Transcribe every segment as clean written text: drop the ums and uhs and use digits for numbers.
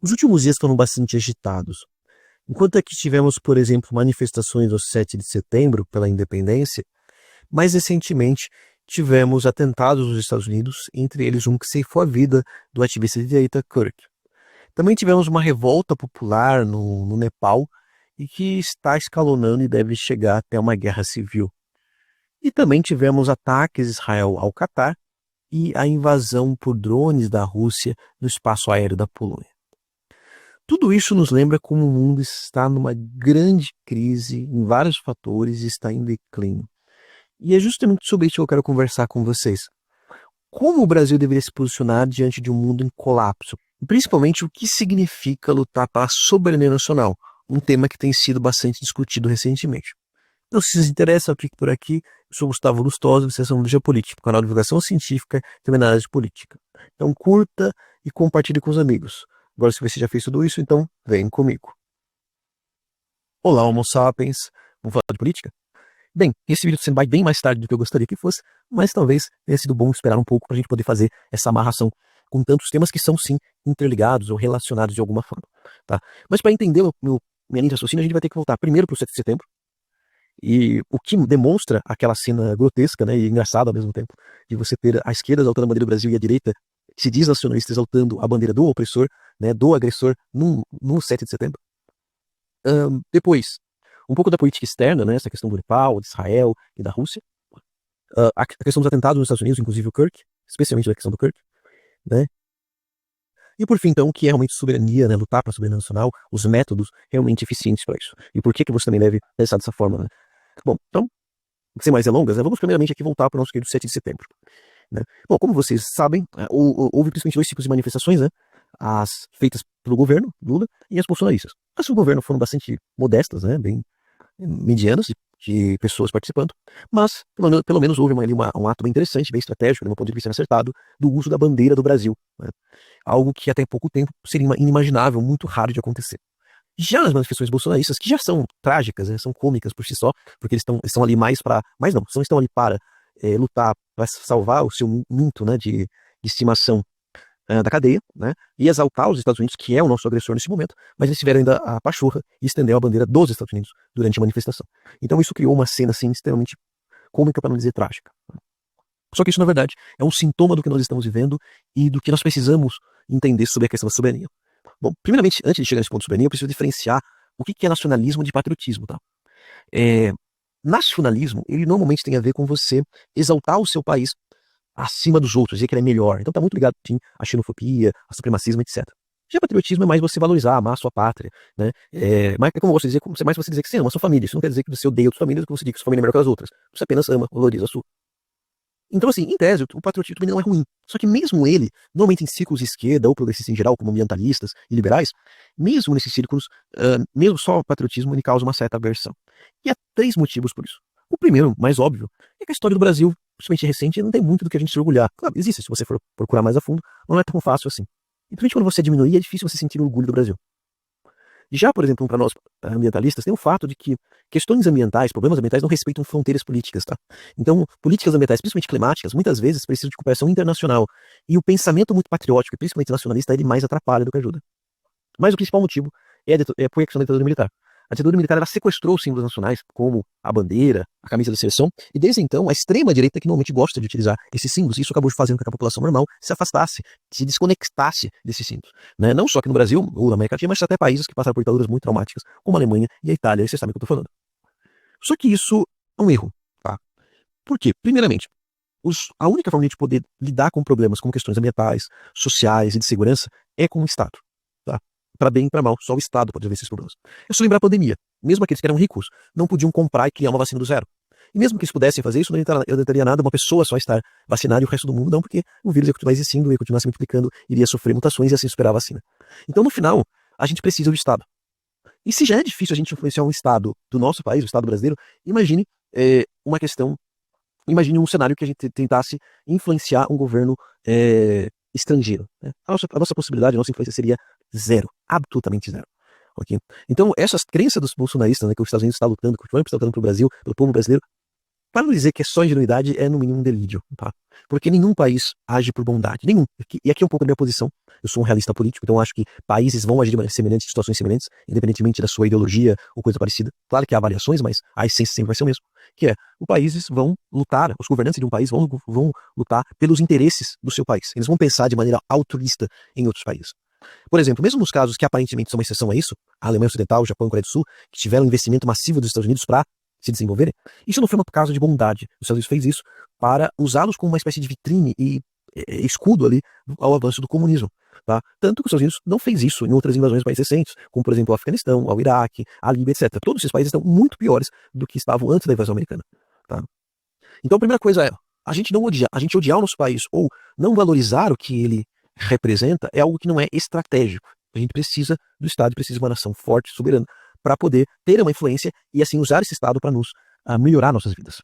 Os últimos dias foram bastante agitados. Enquanto aqui tivemos, por exemplo, manifestações no 7 de setembro pela independência, mais recentemente tivemos atentados nos Estados Unidos, entre eles um que ceifou a vida do ativista de direita Kirk. Também tivemos uma revolta popular no Nepal e que está escalonando e deve chegar até uma guerra civil. E também tivemos ataques de Israel ao Catar e a invasão por drones da Rússia no espaço aéreo da Polônia. Tudo isso nos lembra como o mundo está numa grande crise em vários fatores e está em declínio. E é justamente sobre isso que eu quero conversar com vocês. Como o Brasil deveria se posicionar diante de um mundo em colapso? E principalmente o que significa lutar pela soberania nacional, um tema que tem sido bastante discutido recentemente. Então, se vocês interessam, fique por aqui. Eu sou Gustavo Lustosa, vocês são do Geopolítica, canal de divulgação científica e também na área de política. Então curta e compartilhe com os amigos. Agora, se você já fez tudo isso, então vem comigo. Olá, Homo sapiens. Vamos falar de política? Bem, esse vídeo vai bem mais tarde do que eu gostaria que fosse, mas talvez tenha sido bom esperar um pouco para a gente poder fazer essa amarração com tantos temas que são, sim, interligados ou relacionados de alguma forma. Tá? Mas para entender minha linha de raciocínio, a gente vai ter que voltar primeiro para o 7 de setembro, e o que demonstra aquela cena grotesca, né, e engraçada ao mesmo tempo, de você ter a esquerda exaltando a bandeira do Brasil e a direita, que se diz nacionalista, exaltando a bandeira do opressor, né, do agressor, no 7 de setembro. Depois, um pouco da política externa, né, essa questão do Nepal, de Israel e da Rússia. A questão dos atentados nos Estados Unidos, inclusive o Kirk, especialmente a questão do Kirk. Né? E por fim, então, o que é realmente soberania, né, lutar para a soberania nacional, os métodos realmente eficientes para isso. E por que você também deve pensar dessa forma. Né? Bom, então, sem mais delongas, né, vamos primeiramente aqui voltar para o nosso querido 7 de setembro. Né? Bom, como vocês sabem, houve principalmente dois tipos de manifestações, né? As feitas pelo governo, Lula, e as bolsonaristas. As do governo foram bastante modestas, né? Bem medianas, de pessoas participando, mas pelo menos houve um ato bem interessante, bem estratégico, do meu ponto de vista acertado, do uso da bandeira do Brasil. Né? Algo que até pouco tempo seria inimaginável, muito raro de acontecer. Já nas manifestações bolsonaristas, que já são trágicas, né, são cômicas por si só, porque eles estão ali mais para... Mas não, estão ali para lutar, para salvar o seu minto, né, de estimação da cadeia, né, e exaltar os Estados Unidos, que é o nosso agressor nesse momento, mas eles tiveram ainda a pachorra e estenderam a bandeira dos Estados Unidos durante a manifestação. Então isso criou uma cena assim, extremamente cômica, para não dizer trágica. Só que isso, na verdade, é um sintoma do que nós estamos vivendo e do que nós precisamos entender sobre a questão da soberania. Bom, primeiramente, antes de chegar nesse ponto de soberania, eu preciso diferenciar o que é nacionalismo de patriotismo. Tá? Nacionalismo, ele normalmente tem a ver com você exaltar o seu país acima dos outros, dizer que ele é melhor. Então tá muito ligado, sim, à xenofobia, ao supremacismo, etc. Já patriotismo é mais você valorizar, amar a sua pátria, né? Mais como você dizer, mais você dizer que você ama a sua família. Isso não quer dizer que você odeia outras famílias, que você diz que sua família é melhor que as outras. Você apenas ama, valoriza a sua. Então, assim, em tese, o patriotismo também não é ruim. Só que mesmo ele, normalmente em círculos de esquerda ou progressistas em geral, como ambientalistas e liberais, mesmo nesses círculos, mesmo só o patriotismo, ele causa uma certa aversão. E há três motivos por isso. O primeiro, mais óbvio, é que a história do Brasil, principalmente recente, não tem muito do que a gente se orgulhar. Claro, existe, se você for procurar mais a fundo, mas não é tão fácil assim. E principalmente quando você diminuir, é difícil você sentir o orgulho do Brasil. Já, por exemplo, para nós ambientalistas, tem o fato de que questões ambientais, problemas ambientais não respeitam fronteiras políticas, tá? Então, políticas ambientais, principalmente climáticas, muitas vezes precisam de cooperação internacional. E o pensamento muito patriótico, e principalmente nacionalista, ele mais atrapalha do que ajuda. Mas o principal motivo foi a questão da ditadura militar. A ditadura militar ela sequestrou os símbolos nacionais, como a bandeira, a camisa da seleção, e desde então a extrema-direita que normalmente gosta de utilizar esses símbolos, isso acabou fazendo com que a população normal se afastasse, se desconectasse desses símbolos. Né? Não só aqui no Brasil ou na América Latina, mas até países que passaram por ditaduras muito traumáticas, como a Alemanha e a Itália, e vocês sabem o que eu estou falando. Só que isso é um erro. Tá? Por quê? Primeiramente, a única forma de a gente poder lidar com problemas como questões ambientais, sociais e de segurança é com o Estado. Tá? Para bem e para mal, só o Estado pode resolver esses problemas. É só lembrar a pandemia. Mesmo aqueles que eram ricos não podiam comprar e criar uma vacina do zero. E mesmo que eles pudessem fazer isso, não adiantaria nada uma pessoa só estar vacinada e o resto do mundo não, porque o vírus ia continuar existindo, ia continuar se multiplicando, iria sofrer mutações e assim superar a vacina. Então, no final, a gente precisa do Estado. E se já é difícil a gente influenciar um Estado do nosso país, o Estado brasileiro, imagine imagine um cenário que a gente tentasse influenciar um governo estrangeiro. Né? A nossa possibilidade, a nossa influência seria zero, absolutamente zero. Okay? Então, essas crenças dos bolsonaristas, né, que os Estados Unidos está lutando, que o Trump está lutando para o Brasil, pelo povo brasileiro, para não dizer que é só ingenuidade, é no mínimo um delírio, tá? Porque nenhum país age por bondade, nenhum. E aqui é um pouco da minha posição. Eu sou um realista político, então eu acho que países vão agir de maneira semelhante, em situações semelhantes, independentemente da sua ideologia ou coisa parecida. Claro que há variações, mas a essência sempre vai ser o mesmo. Que é, os países vão lutar, os governantes de um país vão lutar pelos interesses do seu país. Eles vão pensar de maneira altruísta em outros países. Por exemplo, mesmo nos casos que aparentemente são uma exceção a isso, a Alemanha Ocidental, o Japão e a Coreia do Sul, que tiveram um investimento massivo dos Estados Unidos para se desenvolverem, isso não foi um caso de bondade. Os Estados Unidos fez isso para usá-los como uma espécie de vitrine e escudo ali ao avanço do comunismo. Tá? Tanto que os Estados Unidos não fez isso em outras invasões mais recentes, como por exemplo o Afeganistão, o Iraque, a Líbia, etc. Todos esses países estão muito piores do que estavam antes da invasão americana. Tá? Então a primeira coisa é, a gente não odiar, a gente odiar o nosso país ou não valorizar o que ele representa é algo que não é estratégico. A gente precisa do Estado, precisa de uma nação forte, soberana, para poder ter uma influência e assim usar esse Estado para nos melhorar nossas vidas.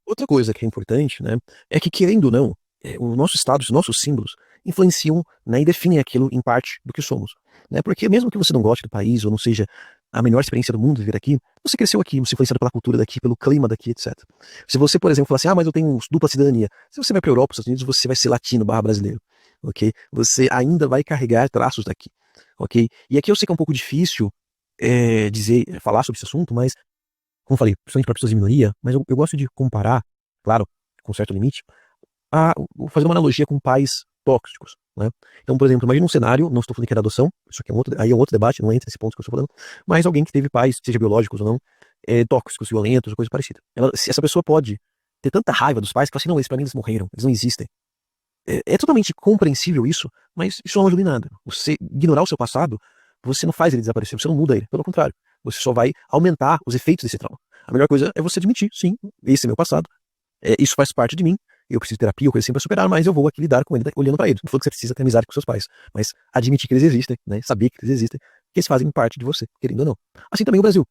Outra coisa que é importante, né, é que querendo ou não, o nosso Estado, os nossos símbolos influenciam, né, e definem aquilo em parte do que somos. Né, porque mesmo que você não goste do país ou não seja a melhor experiência do mundo viver aqui, você cresceu aqui, você foi influenciado pela cultura daqui, pelo clima daqui, etc. Se você, por exemplo, falar assim, mas eu tenho dupla cidadania. Se você vai para a Europa, para os Estados Unidos, você vai ser latino/brasileiro, ok? Você ainda vai carregar traços daqui, ok? E aqui eu sei que é um pouco difícil falar sobre esse assunto, mas, como eu falei, principalmente para pessoas de minoria, mas eu gosto de comparar, claro, com certo limite, fazer uma analogia com pais tóxicos, né? Então, por exemplo, imagina um cenário, não estou falando que era adoção, isso aqui é um outro debate, não entra nesse ponto que eu estou falando, mas alguém que teve pais, seja biológicos ou não, tóxicos, violentos, ou coisa parecida. Essa pessoa pode ter tanta raiva dos pais que fala assim, não, pra mim eles morreram, eles não existem. É totalmente compreensível isso, mas isso não ajuda em nada. Você ignorar o seu passado, você não faz ele desaparecer, você não muda ele, pelo contrário, você só vai aumentar os efeitos desse trauma. A melhor coisa é você admitir, sim, esse é meu passado, isso faz parte de mim, eu preciso de terapia ou coisa assim pra superar, mas eu vou aqui lidar com ele olhando pra eles. Não falando que você precisa ter amizade com seus pais, mas admitir que eles existem, né? Saber que eles existem, que eles fazem parte de você, querendo ou não. Assim também o Brasil.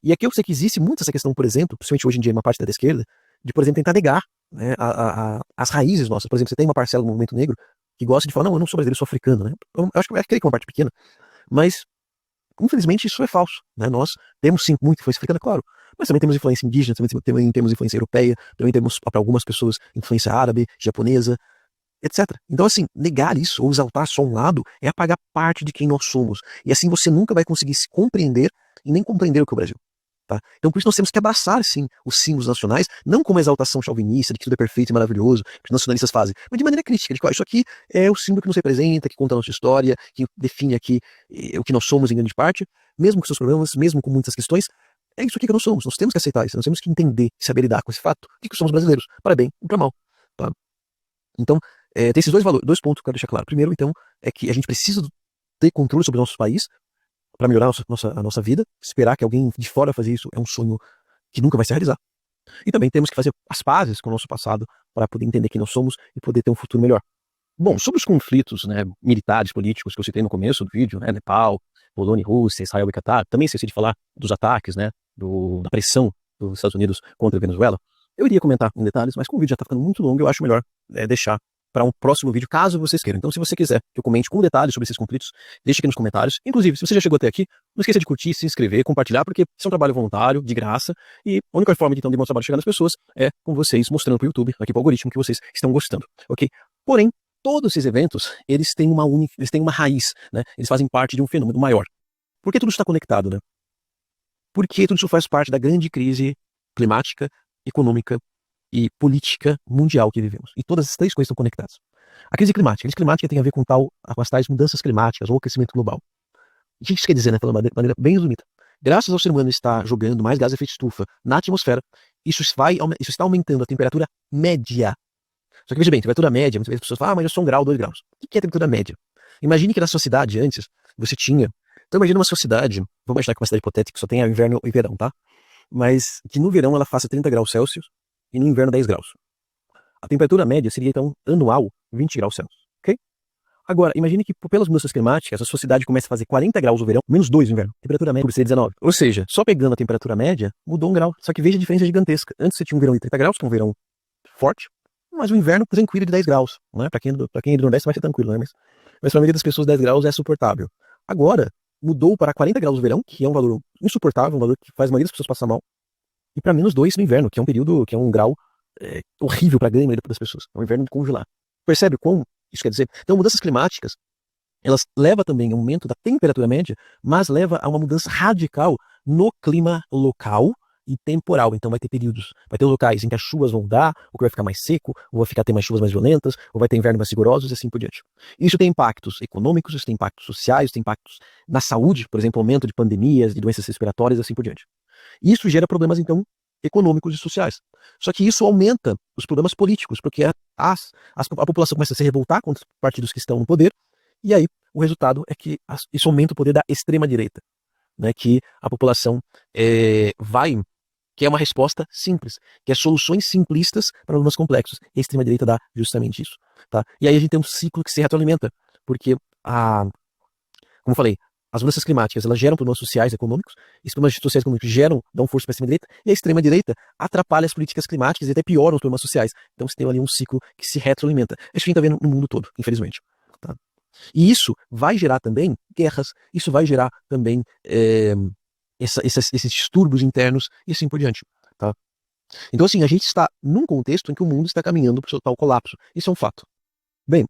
E aqui eu sei que existe muito essa questão, por exemplo, principalmente hoje em dia, uma parte da esquerda, de, por exemplo, tentar negar, né, as raízes nossas. Por exemplo, você tem uma parcela do movimento negro que gosta de falar, não, eu não sou brasileiro, eu sou africano, né? Eu acho que é uma parte pequena, mas infelizmente isso é falso, né? Nós temos sim muita influência africana, claro, mas também temos influência indígena, também temos influência europeia, também temos para algumas pessoas influência árabe, japonesa, etc. Então assim, negar isso ou exaltar só um lado é apagar parte de quem nós somos. E assim você nunca vai conseguir se compreender e nem compreender o que é o Brasil. Tá? Então por isso nós temos que abraçar sim os símbolos nacionais, não como exaltação chauvinista, de que tudo é perfeito e maravilhoso, que os nacionalistas fazem, mas de maneira crítica, de que isso aqui é o símbolo que nos representa, que conta a nossa história, que define aqui o que nós somos em grande parte, mesmo com seus problemas, mesmo com muitas questões, é isso aqui que nós somos, nós temos que aceitar isso, nós temos que entender e saber lidar com esse fato de que somos brasileiros, para bem e para mal. Tá? Então, tem esses dois pontos que eu quero deixar claro. Primeiro, então, é que a gente precisa ter controle sobre o nosso país, para melhorar a nossa vida. Esperar que alguém de fora fazer isso é um sonho que nunca vai se realizar. E também temos que fazer as pazes com o nosso passado para poder entender quem nós somos e poder ter um futuro melhor. Bom, sobre os conflitos, né, militares, políticos que eu citei no começo do vídeo, né, Nepal, Polônia e Rússia, Israel e Catar, também esqueci de falar dos ataques, né, da pressão dos Estados Unidos contra a Venezuela. Eu iria comentar em detalhes, mas como o vídeo já está ficando muito longo, eu acho melhor deixar para um próximo vídeo, caso vocês queiram. Então, se você quiser que eu comente com detalhes sobre esses conflitos, deixe aqui nos comentários. Inclusive, se você já chegou até aqui, não esqueça de curtir, se inscrever, compartilhar, porque isso é um trabalho voluntário, de graça, e a única forma de, então, de meu trabalho chegar nas pessoas é com vocês mostrando para o YouTube, aqui para o algoritmo, que vocês estão gostando, ok? Porém, todos esses eventos, eles têm uma raiz, né? Eles fazem parte de um fenômeno maior. Por que tudo está conectado, né? Porque tudo isso faz parte da grande crise climática, econômica e política mundial que vivemos. E todas as três coisas estão conectadas. A crise climática tem a ver com as tais mudanças climáticas ou aquecimento global. O que isso quer dizer, né, falando de maneira bem resumida? Graças ao ser humano estar jogando mais gás de efeito de estufa na atmosfera, isso está aumentando a temperatura média. Só que veja bem, temperatura média, muitas vezes as pessoas falam, mas eu sou 1 grau, 2 graus. O que é temperatura média? Imagine que na sua cidade antes, você tinha... Então imagine uma sua cidade, vamos imaginar que uma cidade hipotética que só tenha inverno e verão, tá? Mas que no verão ela faça 30 graus Celsius e no inverno 10 graus. A temperatura média seria, então, anual, 20 graus Celsius, ok? Agora, imagine que pelas mudanças climáticas, a sua cidade começa a fazer 40 graus no verão, menos 2 no inverno. Temperatura média por ser 19. Ou seja, só pegando a temperatura média, mudou 1 grau. Só que veja a diferença gigantesca. Antes você tinha um verão de 30 graus, que é um verão forte, mas um inverno tranquilo de 10 graus. Né? Pra quem é do Nordeste vai ser tranquilo, né? Mas para a maioria das pessoas 10 graus é suportável. Agora, mudou para 40 graus no verão, que é um valor insuportável, um valor que faz a maioria das pessoas passar mal. e para -2 no inverno, que é um período, que é um grau horrível para a grande maioria das pessoas. É um inverno de congelar. Percebe como isso quer dizer? Então, mudanças climáticas, elas levam também a um aumento da temperatura média, mas leva a uma mudança radical no clima local e temporal. Então vai ter períodos, vai ter locais em que as chuvas vão dar, ou que vai ficar mais seco, ou vai ficar ter mais chuvas mais violentas, ou vai ter invernos mais rigorosos e assim por diante. Isso tem impactos econômicos, isso tem impactos sociais, isso tem impactos na saúde, por exemplo, aumento de pandemias, de doenças respiratórias e assim por diante. Isso gera problemas, então, econômicos e sociais. Só que isso aumenta os problemas políticos, porque a população começa a se revoltar contra os partidos que estão no poder, e aí o resultado é que isso aumenta o poder da extrema-direita, né, que a população quer uma resposta simples, quer soluções simplistas para problemas complexos. E a extrema-direita dá justamente isso. Tá? E aí a gente tem um ciclo que se retroalimenta, porque, como eu falei, as mudanças climáticas, elas geram problemas sociais e econômicos, esses problemas sociais e econômicos dão força para a extrema-direita, e a extrema-direita atrapalha as políticas climáticas e até pioram os problemas sociais. Então você tem ali um ciclo que se retroalimenta. É isso que a gente está vendo no mundo todo, infelizmente. Tá? E isso vai gerar também guerras, isso vai gerar também esses distúrbios internos e assim por diante. Tá? Então, assim, a gente está num contexto em que o mundo está caminhando para o seu tal colapso. Isso é um fato. Bem,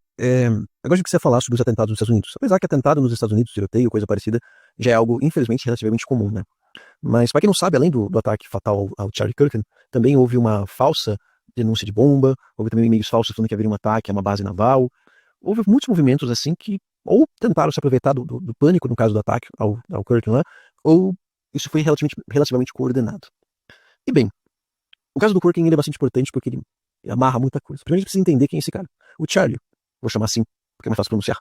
agora eu queria falar sobre os atentados nos Estados Unidos. Apesar que atentado nos Estados Unidos, tiroteio, coisa parecida, já é algo, infelizmente, relativamente comum, né? Mas, para quem não sabe, além do ataque fatal ao Charlie Kirk, também houve uma falsa denúncia de bomba, houve também e-mails falsos falando que haveria um ataque a uma base naval. Houve muitos movimentos assim que ou tentaram se aproveitar do pânico no caso do ataque ao Kirk lá, ou isso foi relativamente coordenado. E bem, o caso do Kirk ele é bastante importante porque ele amarra muita coisa. Primeiro a gente precisa entender quem é esse cara. O Charlie, vou chamar assim, porque é mais fácil pronunciar.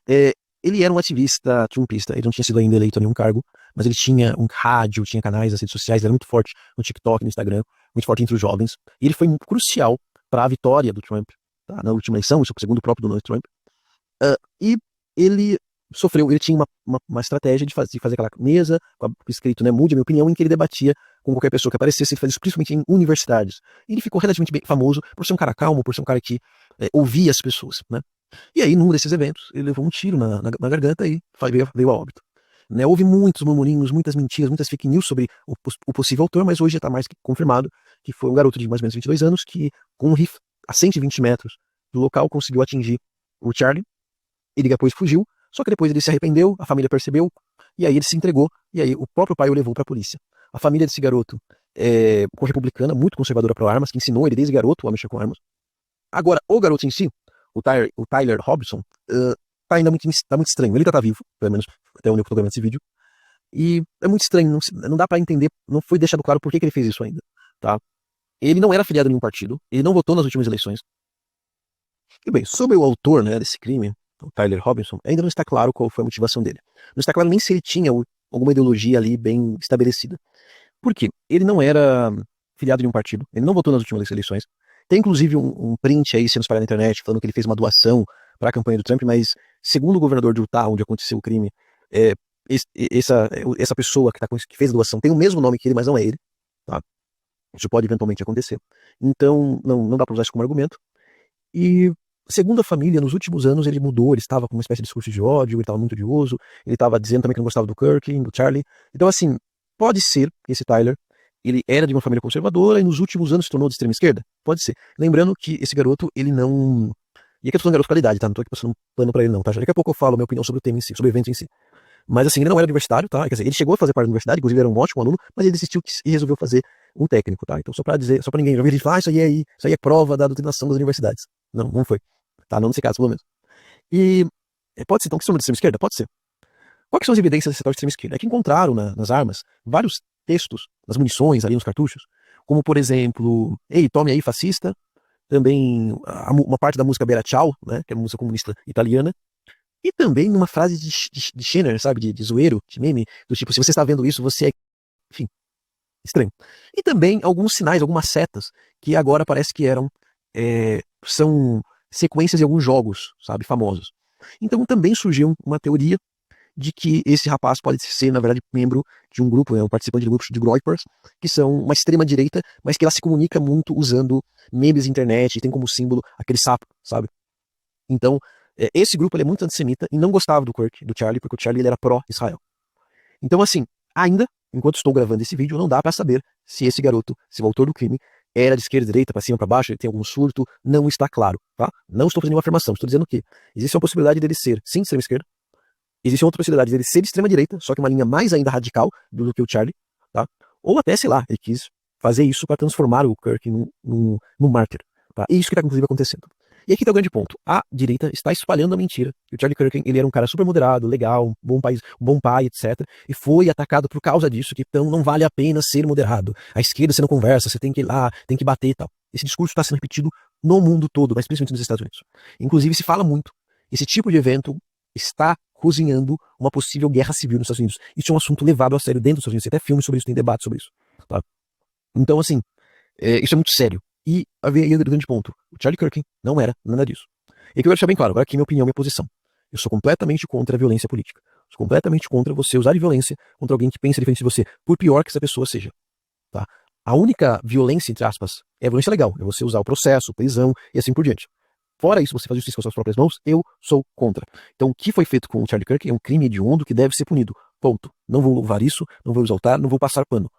Ele era um ativista trumpista, ele não tinha sido ainda eleito a nenhum cargo, mas ele tinha um rádio, tinha canais nas redes sociais, ele era muito forte no TikTok, no Instagram, muito forte entre os jovens, e ele foi crucial para a vitória do Trump, tá, na última eleição, isso segundo o próprio Donald Trump. E ele tinha uma estratégia de fazer aquela mesa, escrito, né, mude a minha opinião, em que ele debatia com qualquer pessoa que aparecesse, ele fazia isso principalmente em universidades. E ele ficou relativamente bem famoso por ser um cara calmo, por ser um cara que ouvia as pessoas, né. E aí, num desses eventos, ele levou um tiro na garganta e veio a óbito. Né, houve muitos murmurinhos, muitas mentiras, muitas fake news sobre o possível autor, mas hoje já está mais que confirmado que foi um garoto de mais ou menos 22 anos que, com um rifle a 120 metros do local, conseguiu atingir o Charlie. Ele depois fugiu, só que depois ele se arrependeu, a família percebeu, e aí ele se entregou, e aí o próprio pai o levou para a polícia. A família desse garoto é republicana, muito conservadora para armas, que ensinou ele desde garoto a mexer com armas. Agora, o garoto em si, o Tyler Robson, tá ainda muito estranho. Ele tá vivo, pelo menos até onde eu tô gravando esse vídeo. E é muito estranho, não dá para entender, não foi deixado claro por que ele fez isso ainda. Tá? Ele não era afiliado a nenhum partido, ele não votou nas últimas eleições. E bem, sobre o autor, né, desse crime, o Tyler Robinson, ainda não está claro qual foi a motivação dele. Não está claro nem se ele tinha alguma ideologia ali bem estabelecida. Por quê? Ele não era filiado de um partido, ele não votou nas últimas eleições. Tem inclusive um print aí sendo espalhado na internet falando que ele fez uma doação para a campanha do Trump, mas segundo o governador de Utah, onde aconteceu o crime, essa pessoa que fez a doação tem o mesmo nome que ele, mas não é ele. Tá? Isso pode eventualmente acontecer. Então não dá para usar isso como argumento. E segundo a família, nos últimos anos ele mudou, ele estava com uma espécie de discurso de ódio, ele estava muito odioso, ele estava dizendo também que não gostava do Kirk, do Charlie. Então assim, pode ser que esse Tyler, ele era de uma família conservadora e nos últimos anos se tornou de extrema esquerda? Pode ser. Lembrando que esse garoto, ele não... E aqui eu tô falando garoto de qualidade, tá? Não tô aqui passando um pano pra ele não, tá? Daqui a pouco eu falo a minha opinião sobre o tema em si, sobre o evento em si. Mas assim, ele não era universitário, tá? Quer dizer, ele chegou a fazer parte da universidade, inclusive era um ótimo aluno, mas ele desistiu e resolveu fazer um técnico, tá? Então só pra dizer, só pra ninguém ouvir a gente falar, isso aí é prova da doutrinação das universidades. Não foi. Tá? Não nesse caso, pelo menos. E pode ser, então, que são de extrema esquerda? Pode ser. Quais são as evidências dessa tal de extrema esquerda? É que encontraram nas armas vários textos, nas munições, ali nos cartuchos, como, por exemplo, ei, tome aí, fascista, também uma parte da música Bella Ciao, né, que é uma música comunista italiana, e também uma frase de Schiller, sabe, de zoeiro, de meme, do tipo, se você está vendo isso, você é... Enfim, estranho. E também alguns sinais, algumas setas, que agora parece que são sequências de alguns jogos, sabe, famosos. Então também surgiu uma teoria de que esse rapaz pode ser, na verdade, membro de um grupo, um participante de grupos de Groypers, que são uma extrema-direita, mas que ela se comunica muito usando memes de internet, e tem como símbolo aquele sapo, sabe? Então, esse grupo ele é muito antissemita e não gostava do Kirk, do Charlie, porque o Charlie ele era pró-Israel. Então, assim, ainda, enquanto estou gravando esse vídeo, não dá para saber se esse garoto, se o autor do crime, era de esquerda, direita, para cima, para baixo, ele tem algum surto, não está claro, tá? Não estou fazendo nenhuma afirmação, estou dizendo que existe uma possibilidade dele ser, sim, de extrema esquerda, existe outra possibilidade dele ser de extrema direita, só que uma linha mais ainda radical do que o Charlie, tá? Ou até, sei lá, ele quis fazer isso para transformar o Kirk num mártir, tá? E isso que está, inclusive, acontecendo. E aqui está o grande ponto. A direita está espalhando a mentira. O Charlie Kirk, ele era um cara super moderado, legal, um bom pai, etc. E foi atacado por causa disso, que então não vale a pena ser moderado. A esquerda você não conversa, você tem que ir lá, tem que bater e tal. Esse discurso está sendo repetido no mundo todo, mas principalmente nos Estados Unidos. Inclusive se fala muito. Esse tipo de evento está cozinhando uma possível guerra civil nos Estados Unidos. Isso é um assunto levado a sério dentro dos Estados Unidos. Tem até filmes sobre isso, tem debate sobre isso. Tá? Então, assim, isso é muito sério. E aí o grande ponto. O Charlie Kirk não era nada disso. E aqui eu quero deixar bem claro, agora aqui minha opinião, minha posição. Eu sou completamente contra a violência política. Sou completamente contra você usar de violência contra alguém que pensa diferente de você, por pior que essa pessoa seja. Tá? A única violência, entre aspas, é a violência legal. É você usar o processo, prisão e assim por diante. Fora isso, você faz justiça com as suas próprias mãos, eu sou contra. Então, o que foi feito com o Charlie Kirk é um crime hediondo que deve ser punido. Ponto. Não vou louvar isso, não vou exaltar, não vou passar pano.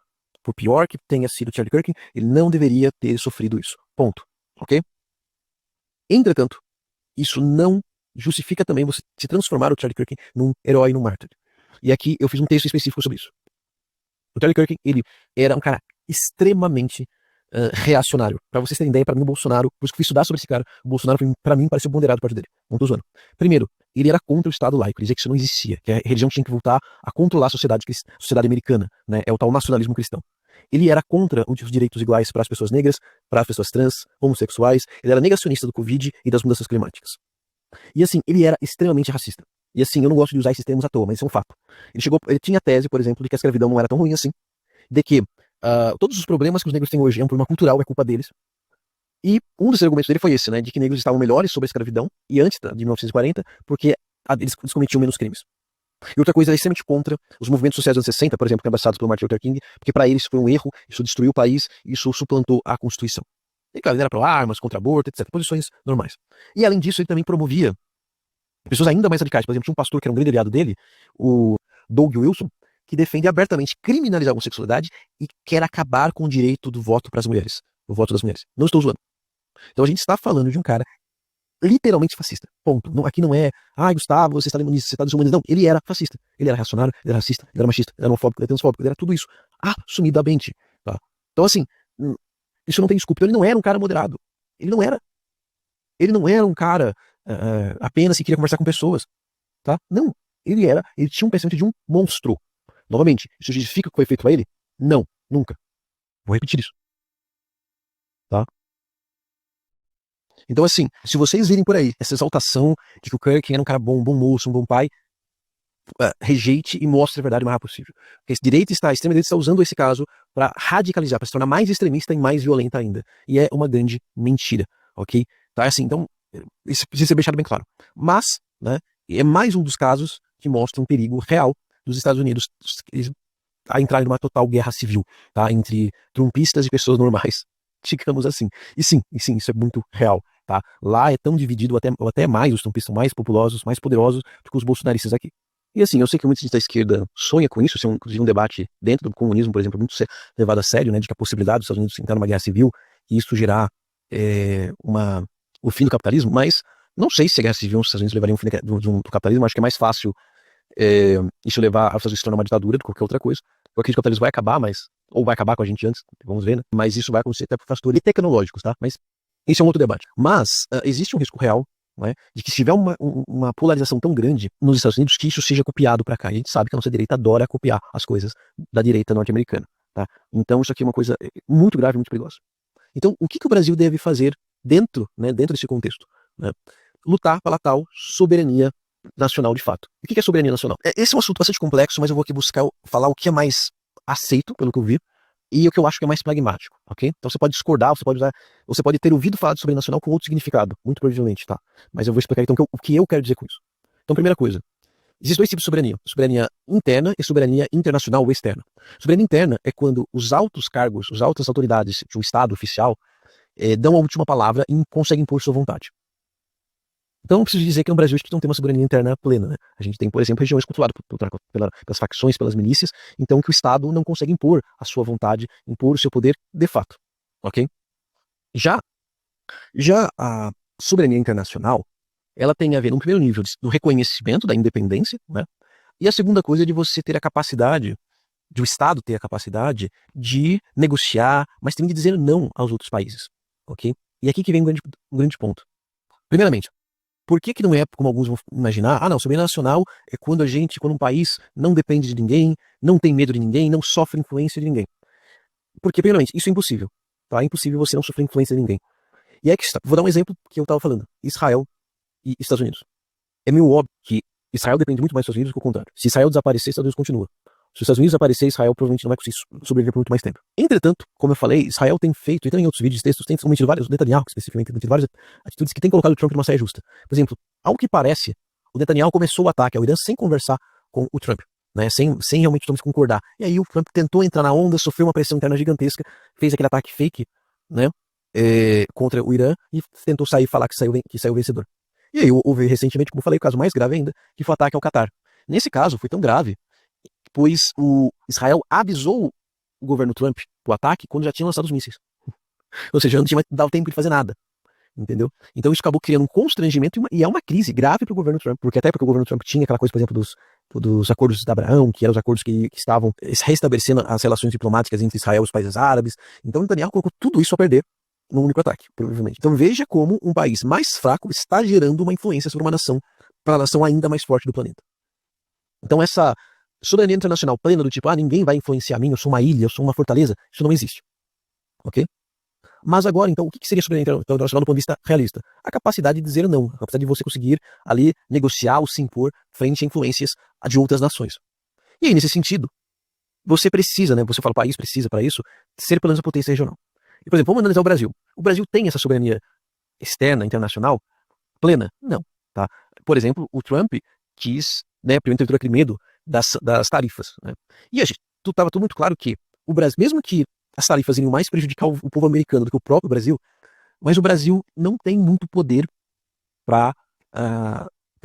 Por pior que tenha sido o Charlie Kirk, ele não deveria ter sofrido isso. Ponto. Ok? Entretanto, isso não justifica também você se transformar o Charlie Kirk num herói, num mártir. E aqui eu fiz um texto específico sobre isso. O Charlie Kirk, ele era um cara extremamente reacionário. Pra vocês terem ideia, pra mim o Bolsonaro, por isso que eu fui estudar sobre esse cara, o Bolsonaro pra mim pareceu ponderado parte dele. Não tô zoando. Primeiro, ele era contra o Estado laico, ele dizia que isso não existia, que a religião tinha que voltar a controlar a sociedade americana, né? É o tal nacionalismo cristão. Ele era contra os direitos iguais para as pessoas negras, para as pessoas trans, homossexuais, ele era negacionista do Covid e das mudanças climáticas. E assim, ele era extremamente racista. E assim, eu não gosto de usar esses termos à toa, mas isso é um fato. Ele tinha a tese, por exemplo, de que a escravidão não era tão ruim assim, de que todos os problemas que os negros têm hoje é um problema cultural, é culpa deles. E um dos argumentos dele foi esse, né, de que negros estavam melhores sobre a escravidão, e antes de 1940, porque eles cometiam menos crimes. E outra coisa, ele é extremamente contra os movimentos sociais dos anos 60, por exemplo, cabeçados pelo Martin Luther King, porque para eles foi um erro, isso destruiu o país, isso suplantou a Constituição. E claro, ele era pró-armas, contra aborto, etc. Posições normais. E além disso, ele também promovia pessoas ainda mais radicais. Por exemplo, tinha um pastor que era um grande aliado dele, o Doug Wilson, que defende abertamente criminalizar a homossexualidade e quer acabar com o direito do voto para as mulheres, o voto das mulheres. Não estou zoando. Então a gente está falando de um cara literalmente fascista. Ponto. Não, aqui não é, Gustavo, você está demonista, você está desumanizando. Não, ele era fascista. Ele era reacionário, ele era racista, ele era machista, ele era homofóbico, ele era transfóbico, ele era tudo isso. Assumidamente. Tá? Então, assim, isso não tem desculpa. Então, ele não era um cara moderado. Ele não era. Ele não era um cara apenas que queria conversar com pessoas. Tá? Não. Ele tinha um pensamento de um monstro. Novamente, isso justifica o que foi feito a ele? Não, nunca. Vou repetir isso. Tá? Então, assim, se vocês virem por aí essa exaltação de que o Kirk era um cara bom, um bom moço, um bom pai, rejeite e mostre a verdade o mais rápido possível. Porque a extrema direita está usando esse caso para radicalizar, para se tornar mais extremista e mais violenta ainda. E é uma grande mentira, ok? Tá, assim, então, isso precisa ser deixado bem claro. Mas, né, é mais um dos casos que mostra um perigo real dos Estados Unidos a entrar numa total guerra civil, tá? Entre trumpistas e pessoas normais, digamos assim. E sim, isso é muito real. Tá? Lá é tão dividido, até mais, os trumpistas são mais populosos, mais poderosos do que os bolsonaristas aqui. E assim, eu sei que muita gente da esquerda sonha com isso, inclusive um debate dentro do comunismo, por exemplo, muito levado a sério, né, de que a possibilidade dos Estados Unidos entrar numa guerra civil e isso gerar o fim do capitalismo, mas não sei se a guerra civil os Estados Unidos levaria um fim do capitalismo, acho que é mais fácil isso levar a Estados Unidos se tornar uma ditadura do que qualquer outra coisa. Eu acredito que o capitalismo vai acabar, ou vai acabar com a gente antes, vamos ver, né? Mas isso vai acontecer até por fatores tecnológicos, tá? Mas isso é um outro debate. Mas existe um risco real, né, de que se tiver uma polarização tão grande nos Estados Unidos, que isso seja copiado para cá. E a gente sabe que a nossa direita adora copiar as coisas da direita norte-americana. Tá? Então isso aqui é uma coisa muito grave, muito perigosa. Então o que o Brasil deve fazer dentro desse contexto? Né? Lutar pela tal soberania nacional de fato. O que é soberania nacional? Esse é um assunto bastante complexo, mas eu vou aqui buscar falar o que é mais aceito, pelo que eu vi, e o que eu acho que é mais pragmático, ok? Então você pode discordar, você pode ter ouvido falar de soberania nacional com outro significado, muito provavelmente, tá? Mas eu vou explicar então o que eu quero dizer com isso. Então, primeira coisa, existem dois tipos de soberania: soberania interna e soberania internacional ou externa. Soberania interna é quando os altos cargos, as altas autoridades de um Estado oficial dão a última palavra e conseguem impor sua vontade. Então não preciso dizer que no Brasil a gente não tem uma soberania interna plena, né? A gente tem, por exemplo, regiões controladas pelas facções, pelas milícias, então que o Estado não consegue impor a sua vontade, impor o seu poder de fato, ok? Já, já a soberania internacional, ela tem a ver, no primeiro nível, do reconhecimento da independência, né? E a segunda coisa é de você ter a capacidade, de o Estado ter a capacidade de negociar, mas também de dizer não aos outros países, ok? E aqui que vem um grande ponto. Primeiramente, por que não é como alguns vão imaginar? Ah, não, soberania nacional é quando um país não depende de ninguém, não tem medo de ninguém, não sofre influência de ninguém. Porque, primeiramente, isso é impossível, tá? É impossível você não sofrer influência de ninguém. E é que está. Vou dar um exemplo que eu estava falando. Israel e Estados Unidos. É meio óbvio que Israel depende muito mais dos Estados Unidos do que o contrário. Se Israel desaparecer, Estados Unidos continua. Se os Estados Unidos desaparecer, Israel provavelmente não vai conseguir sobreviver por muito mais tempo. Entretanto, como eu falei, Israel tem feito, e também em outros vídeos, textos, tem cometido vários, o Netanyahu especificamente, tem cometido várias atitudes que têm colocado o Trump numa saia justa. Por exemplo, ao que parece, o Netanyahu começou o ataque ao Irã sem conversar com o Trump, né, sem realmente o Trump concordar. E aí o Trump tentou entrar na onda, sofreu uma pressão interna gigantesca, fez aquele ataque fake, né, contra o Irã e tentou sair e falar que saiu vencedor. E aí houve recentemente, como eu falei, o caso mais grave ainda, que foi o ataque ao Catar. Nesse caso, foi tão grave, pois o Israel avisou o governo Trump do ataque quando já tinha lançado os mísseis. Ou seja, não tinha mais dado tempo de fazer nada. Entendeu? Então isso acabou criando um constrangimento e é uma crise grave para o governo Trump, porque o governo Trump tinha aquela coisa, por exemplo, dos acordos de Abraão, que eram os acordos que estavam restabelecendo as relações diplomáticas entre Israel e os países árabes. Então Netanyahu colocou tudo isso a perder num único ataque, provavelmente. Então veja como um país mais fraco está gerando uma influência sobre uma nação, para a nação ainda mais forte do planeta. Então essa soberania internacional plena do tipo, ninguém vai influenciar mim, eu sou uma ilha, eu sou uma fortaleza, isso não existe. Ok? Mas agora, então, o que seria soberania internacional do ponto de vista realista? A capacidade de dizer não, a capacidade de você conseguir ali negociar ou se impor frente a influências de outras nações. E aí, nesse sentido, você precisa, né, você fala, o país precisa para isso, ser pelo menos a potência regional. E, por exemplo, vamos analisar o Brasil. O Brasil tem essa soberania externa, internacional, plena? Não. Tá? Por exemplo, o Trump quis, né, primeiro teve todo aquele medo das tarifas. Né? E estava tudo muito claro que o Brasil, mesmo que as tarifas iriam mais prejudicar o povo americano do que o próprio Brasil, mas o Brasil não tem muito poder para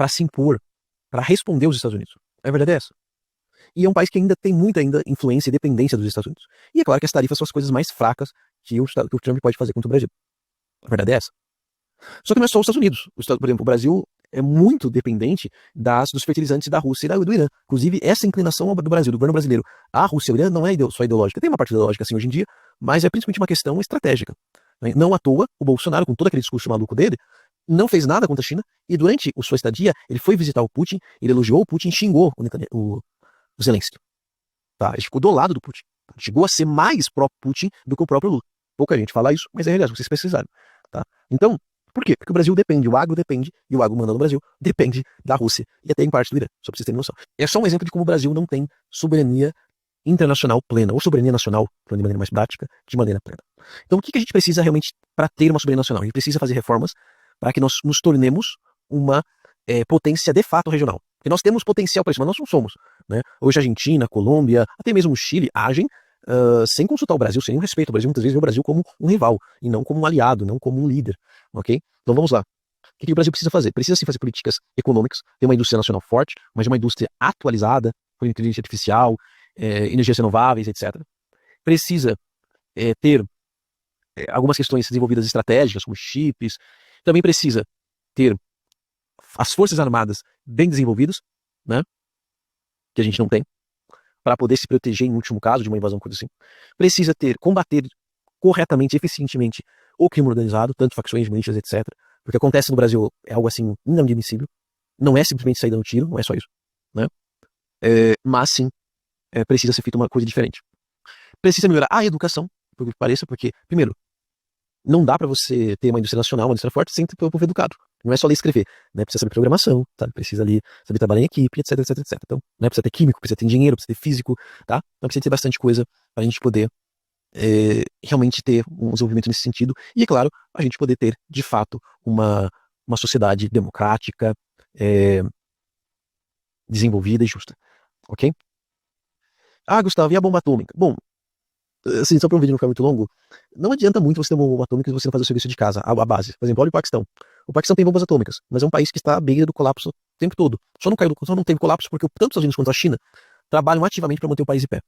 se impor, para responder aos Estados Unidos. A verdade é essa. E é um país que ainda tem muita influência e dependência dos Estados Unidos. E é claro que as tarifas são as coisas mais fracas que o Trump pode fazer contra o Brasil. A verdade é essa. Só que não é só os Estados Unidos. Por exemplo, o Brasil é muito dependente dos fertilizantes da Rússia e do Irã. Inclusive, essa inclinação do Brasil, do governo brasileiro, a Rússia e o Irã não é só ideológica. Tem uma parte ideológica assim hoje em dia, mas é principalmente uma questão estratégica. Né? Não à toa, o Bolsonaro, com todo aquele discurso maluco dele, não fez nada contra a China e durante a sua estadia, ele foi visitar o Putin, ele elogiou o Putin e xingou o Zelensky. Tá? Ele ficou do lado do Putin. Ele chegou a ser mais pró-Putin do que o próprio Lula. Pouca gente fala isso, mas é realidade, vocês precisaram. Tá? Então, por quê? Porque o Brasil depende, o agro depende, e o agro manda no Brasil, depende da Rússia e até em parte do Irã, só pra vocês terem noção. É só um exemplo de como o Brasil não tem soberania internacional plena, ou soberania nacional, de maneira mais prática, de maneira plena. Então o que a gente precisa realmente para ter uma soberania nacional? A gente precisa fazer reformas para que nós nos tornemos uma potência de fato regional. Porque nós temos potencial para isso, mas nós não somos. Né? Hoje a Argentina, a Colômbia, até mesmo o Chile agem sem consultar o Brasil, sem nenhum respeito. O Brasil muitas vezes vê o Brasil como um rival, e não como um aliado, não como um líder. Ok? Então vamos lá. O que o Brasil precisa fazer? Precisa sim fazer políticas econômicas, ter uma indústria nacional forte, mas uma indústria atualizada, com inteligência artificial, energias renováveis, etc. Precisa ter algumas questões desenvolvidas estratégicas, como chips. Também precisa ter as forças armadas bem desenvolvidas, né? Que a gente não tem, para poder se proteger em último caso de uma invasão, coisa assim. Precisa combater corretamente, eficientemente o crime organizado, tanto facções, milícias, etc. Porque acontece no Brasil é algo assim inadmissível. Não é simplesmente sair dando tiro, não é só isso, né? Mas sim, precisa ser feita uma coisa diferente. Precisa melhorar a educação, por que pareça, porque, primeiro, não dá para você ter uma indústria nacional, uma indústria forte, sem ter o povo educado. Não é só ler e escrever, né? Precisa saber programação, sabe? Precisa ali saber trabalhar em equipe, etc, etc, etc. Então, né? Precisa ter químico, precisa ter engenheiro, precisa ter físico, tá? Então precisa ter bastante coisa para a gente poder realmente ter um desenvolvimento nesse sentido. E, é claro, a gente poder ter, de fato, uma sociedade democrática, desenvolvida e justa. Ok? Gustavo, e a bomba atômica? Bom, Assim, só para um vídeo não ficar muito longo, não adianta muito você ter uma bomba atômica se você não fazer o serviço de casa, a base. Por exemplo, olha o Paquistão. O Paquistão tem bombas atômicas, mas é um país que está à beira do colapso o tempo todo. Só não teve colapso porque tanto os Estados Unidos quanto a China trabalham ativamente para manter o país em pé,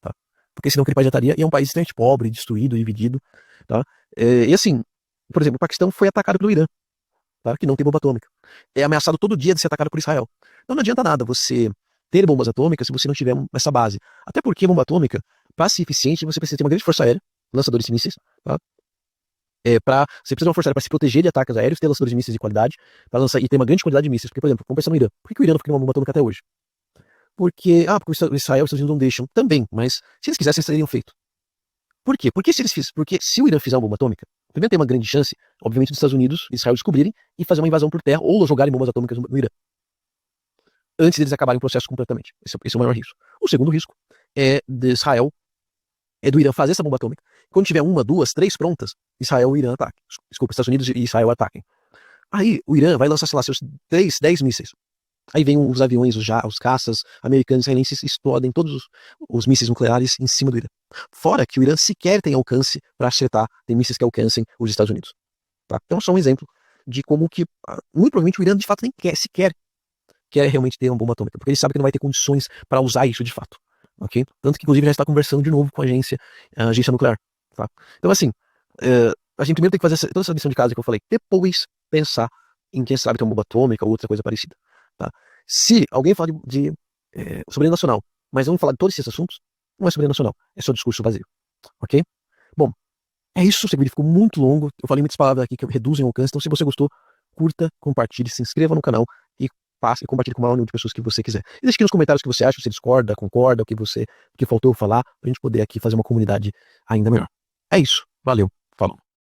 tá? Porque senão aquele país já estaria, e é um país extremamente pobre, destruído, dividido, tá? E assim, por exemplo, o Paquistão foi atacado pelo Irã, tá? Que não tem bomba atômica. É ameaçado todo dia de ser atacado por Israel. Então não adianta nada você ter bombas atômicas se você não tiver essa base. Até porque bomba atômica, para ser eficiente, você precisa ter uma grande força aérea, lançadores de mísseis, tá? Você precisa de uma força aérea para se proteger de ataques aéreos, ter lançadores de mísseis de qualidade, para lançar e ter uma grande quantidade de mísseis. Porque, por exemplo, vamos pensar no Irã. Por que o Irã não fica uma bomba atômica até hoje? Porque o Israel e os Estados Unidos não deixam também, mas se eles quisessem, eles teriam feito. Por quê? Porque se o Irã fizer uma bomba atômica, primeiro tem uma grande chance, obviamente, dos Estados Unidos e Israel descobrirem e fazer uma invasão por terra ou jogarem bombas atômicas no Irã, antes deles acabarem o processo completamente. Esse é o maior risco. O segundo risco é de Israel, é do Irã fazer essa bomba atômica. Quando tiver uma, duas, três prontas, Israel e Irã ataquem. Desculpa, Estados Unidos e Israel ataquem. Aí o Irã vai lançar, sei lá, seus 10 mísseis. Aí vem os aviões, os caças americanos e israelenses explodem todos os mísseis nucleares em cima do Irã. Fora que o Irã sequer tem alcance para acertar, tem mísseis que alcancem os Estados Unidos. Tá? Então, só um exemplo de como que, muito provavelmente, o Irã de fato nem sequer quer realmente ter uma bomba atômica, porque ele sabe que não vai ter condições para usar isso de fato. Ok? Tanto que, inclusive, já está conversando de novo com a agência nuclear. Tá? Então, assim, a gente primeiro tem que fazer toda essa lição de casa que eu falei, depois pensar em quem sabe ter uma bomba atômica ou outra coisa parecida. Tá? Se alguém fala de soberania nacional, mas vamos falar de todos esses assuntos, não é soberania nacional, é só discurso vazio. Ok? Bom, é isso, esse vídeo ficou muito longo, eu falei muitas palavras aqui que reduzem o alcance, então se você gostou, curta, compartilhe, se inscreva no canal e passe e compartilhe com o maior número de pessoas que você quiser. E deixe aqui nos comentários o que você acha, se você discorda, concorda, o que faltou falar, pra gente poder aqui fazer uma comunidade ainda melhor. É isso, valeu, falou.